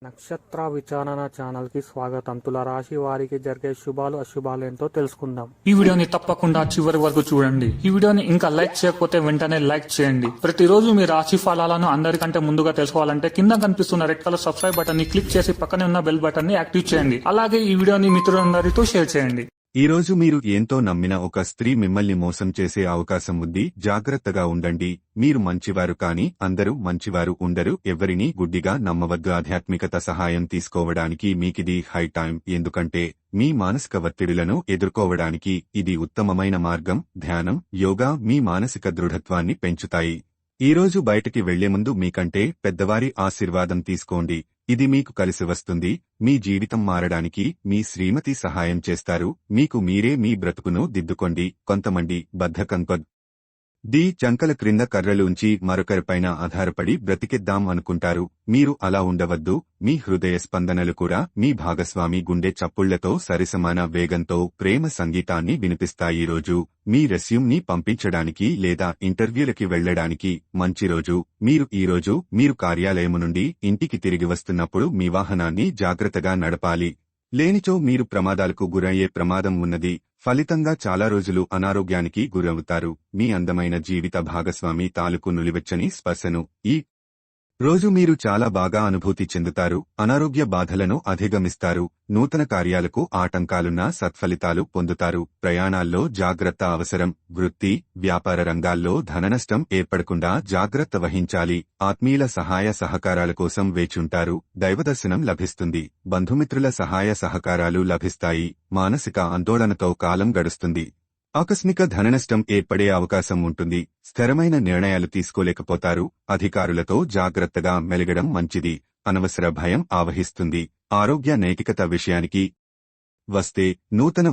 నక్షత్ర విచారణ ఛానల్ కి స్వాగతం. తులారాశి వారికి జరిగే శుభాలు అశుభాలు ఏంటో తెలుసుకుందాం. ఈ వీడియోని తప్పకుండా చివరి వరకు చూడండి. ఈ వీడియోని ఇంకా లైక్ చేయకపోతే వెంటనే లైక్ చేయండి. ప్రతిరోజు మీ రాశి ఫలాలను అందరికంటే ముందుగా తెలుసుకోవాలంటే కింద కనిపిస్తున్న రెడ్ కలర్ సబ్స్క్రైబ్ బటన్ ని క్లిక్ చేసి పక్కనే ఉన్న బెల్ బటన్ ని యాక్టివ్ చేయండి. అలాగే ఈ వీడియోని మిత్రులందరితో షేర్ చేయండి. ఈ రోజు మీరు ఎంతో నమ్మిన ఒక స్త్రీ మిమ్మల్ని మోసం చేసే అవకాశం ఉంది. జాగ్రత్తగా ఉండండి. మీరు మంచివారు కాని అందరూ మంచివారు ఉండరు. ఎవరినీ గుడ్డిగా నమ్మవద్దు. ఆధ్యాత్మికత సహాయం తీసుకోవడానికి మీకిది హై టైం. ఎందుకంటే మీ మానసిక ఒత్తిడులను ఎదుర్కోవడానికి ఇది ఉత్తమమైన మార్గం. ధ్యానం, యోగా మీ మానసిక దృఢత్వాన్ని పెంచుతాయి. ఈ రోజు బయటికి వెళ్లే ముందు మీకంటే పెద్దవారి ఆశీర్వాదం తీసుకోండి. ఇది మీకు కలిసి వస్తుంది. మీ జీవితం మారడానికి మీ శ్రీమతి సహాయం చేస్తారు. మీకు మీరే మీ బ్రతుకును దిద్దుకోండి. కొంతమంది బద్ధకంతో చంకల క్రింద కర్రలుంచి మరొకరిపైన ఆధారపడి బ్రతికిద్దాం అనుకుంటారు. మీరు అలా ఉండవద్దు. మీ హృదయ స్పందనలు కూడా మీ భాగస్వామి గుండె చప్పుళ్లతో సరిసమాన వేగంతో ప్రేమ సంగీతాన్ని వినిపిస్తాయి. రోజు మీ రెస్యూమ్ని పంపించడానికి లేదా ఇంటర్వ్యూలకి వెళ్లడానికి మంచి రోజు. మీరు కార్యాలయము నుండి ఇంటికి తిరిగి వస్తున్నప్పుడు మీ వాహనాన్ని జాగ్రత్తగా నడపాలి. లేనిచో మీరు ప్రమాదాలకు గురయ్యే ప్రమాదం ఉన్నది. ఫలితంగా చాలా రోజులు అనారోగ్యానికి గురవుతారు. మీ అందమైన జీవిత భాగస్వామి తాలూకు నులివెచ్చని స్పర్శను ఈ రోజు మీరు చాలా బాగా అనుభూతి చెందుతారు. అనారోగ్య బాధలను అధిగమిస్తారు. నూతన కార్యాలకు ఆటంకాలున్న సత్ఫలితాలు పొందుతారు. ప్రయాణాల్లో జాగ్రత్త అవసరం. వృత్తి, వ్యాపార రంగాల్లో ధననష్టం ఏర్పడకుండా జాగ్రత్త వహించాలి. ఆత్మీయుల సహాయ సహకారాల కోసం వేచుంటారు. దైవదర్శనం లభిస్తుంది. బంధుమిత్రుల సహాయ సహకారాలు లభిస్తాయి. మానసిక ఆందోళనతో కాలం గడుస్తుంది. ఆకస్మిక ధననష్టం ఏర్పడే అవకాశం ఉంటుంది. స్థిరమైన నిర్ణయాలు తీసుకోలేకపోతారు. అధికారులతో జాగ్రత్తగా మెలగడం మంచిది. అనవసర భయం ఆవహిస్తుంది. ఆరోగ్య నైతికత విషయానికి వస్తే నూతన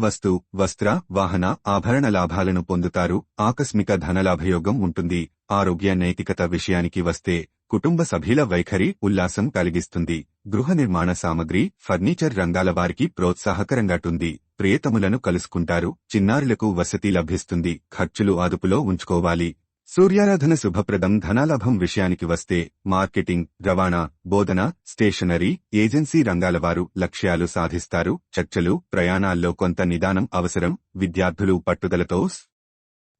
వస్త్ర, వాహన, ఆభరణ లాభాలను పొందుతారు. ఆకస్మిక ధనలాభయోగం ఉంటుంది. ఆరోగ్య నైతికత విషయానికి వస్తే కుటుంబ సభ్యుల వైఖరి ఉల్లాసం కలిగిస్తుంది. గృహ నిర్మాణ సామగ్రి, ఫర్నిచర్ రంగాల వారికి ప్రోత్సాహకరంగాటుంది. ప్రియతములను కలుసుకుంటారు. చిన్నారులకు వసతి లభిస్తుంది. ఖర్చులు అదుపులో ఉంచుకోవాలి. సూర్యారాధన శుభప్రదం. ధనాలాభం విషయానికి వస్తే మార్కెటింగ్, రవాణా, బోధన, స్టేషనరీ, ఏజెన్సీ రంగాల వారు లక్ష్యాలు సాధిస్తారు. చర్చలు, ప్రయాణాల్లో కొంత నిదానం అవసరం. విద్యార్థులు పట్టుదలతో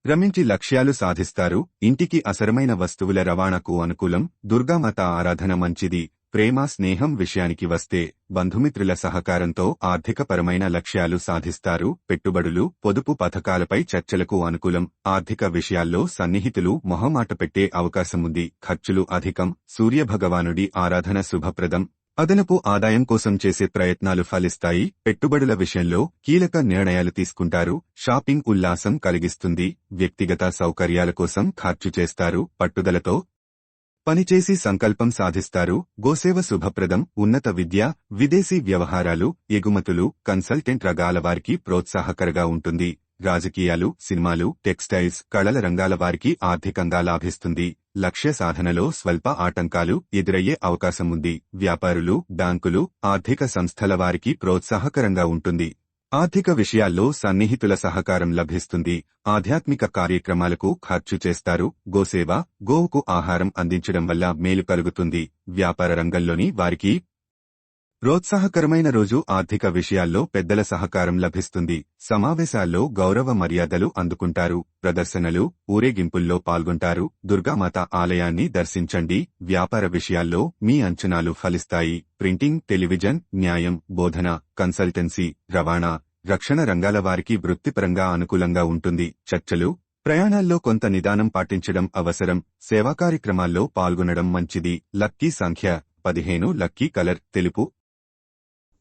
రమించి లక్ష్యాలు సాధిస్తారు. ఇంటికి అవసరమైన వస్తువుల రవాణాకు అనుకూలం. దుర్గామాత ఆరాధన మంచిది. ప్రేమ, స్నేహం విషయానికి వస్తే బంధుమిత్రుల సహకారంతో ఆర్థికపరమైన లక్ష్యాలు సాధిస్తారు. పెట్టుబడులు, పొదుపు పథకాలపై చర్చలకు అనుకూలం. ఆర్థిక విషయాల్లో సన్నిహితులు మొహమాట పెట్టే అవకాశముంది. ఖర్చులు అధికం. సూర్యభగవానుడి ఆరాధన శుభప్రదం. అదనపు ఆదాయం కోసం చేసే ప్రయత్నాలు ఫలిస్తాయి. పెట్టుబడుల విషయంలో కీలక నిర్ణయాలు తీసుకుంటారు. షాపింగ్ ఉల్లాసం కలిగిస్తుంది. వ్యక్తిగత సౌకర్యాల కోసం ఖర్చు చేస్తారు. పట్టుదలతో పనిచేసి సంకల్పం సాధిస్తారు. గోసేవ శుభప్రదం. ఉన్నత విద్య, విదేశీ వ్యవహారాలు, ఎగుమతులు, కన్సల్టెంట్ రంగాల వారికి ప్రోత్సాహకరంగా ఉంటుంది. రాజకీయాలు, సినిమాలు, టెక్స్టైల్స్, కళల రంగాల వారికి ఆర్థికంగా లాభిస్తుంది. లక్ష్య సాధనలో స్వల్ప ఆటంకాలు ఎదురయ్యే అవకాశముంది. వ్యాపారులు, బ్యాంకులు, ఆర్థిక సంస్థల వారికి ప్రోత్సాహకరంగా ఉంటుంది. ఆర్థిక విషయాల్లో సన్నిహితుల సహకారం లభిస్తుంది. ఆధ్యాత్మిక కార్యక్రమాలకు ఖర్చు చేస్తారు. గోసేవ, గోవుకు ఆహారం అందించడం వల్ల మేలు కలుగుతుంది. వ్యాపార రంగంలోని వారికి ప్రోత్సాహకరమైన రోజు. ఆర్థిక విషయాల్లో పెద్దల సహకారం లభిస్తుంది. సమావేశాల్లో గౌరవ మర్యాదలు అందుకుంటారు. ప్రదర్శనలు, ఊరేగింపుల్లో పాల్గొంటారు. దుర్గామాత ఆలయాన్ని దర్శించండి. వ్యాపార విషయాల్లో మీ అంచనాలు ఫలిస్తాయి. ప్రింటింగ్, టెలివిజన్, న్యాయం, బోధన, కన్సల్టెన్సీ, రవాణా, రక్షణ రంగాల వారికి వృత్తిపరంగా అనుకూలంగా ఉంటుంది. చర్చలు, ప్రయాణాల్లో కొంత నిదానం పాటించడం అవసరం. సేవా కార్యక్రమాల్లో పాల్గొనడం మంచిది. లక్కీ సంఖ్య 15. లక్కీ కలర్ తెలుపు.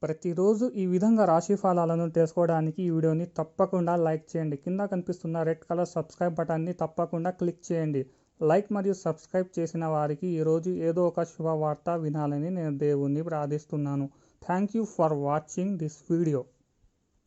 ప్రతిరోజు ఈ విధంగా రాశి ఫలాలను తెలుసుకోవడానికి ఈ వీడియోని తప్పకుండా లైక్ చేయండి. కింద కనిపిస్తున్న రెడ్ కలర్ సబ్స్క్రైబ్ బటన్ని తప్పకుండా క్లిక్ చేయండి. లైక్ మరియు సబ్స్క్రైబ్ చేసిన వారికి ఈరోజు ఏదో ఒక శుభవార్త వినాలని నేను దేవుణ్ణి ప్రార్థిస్తున్నాను. Thank you for watching this video.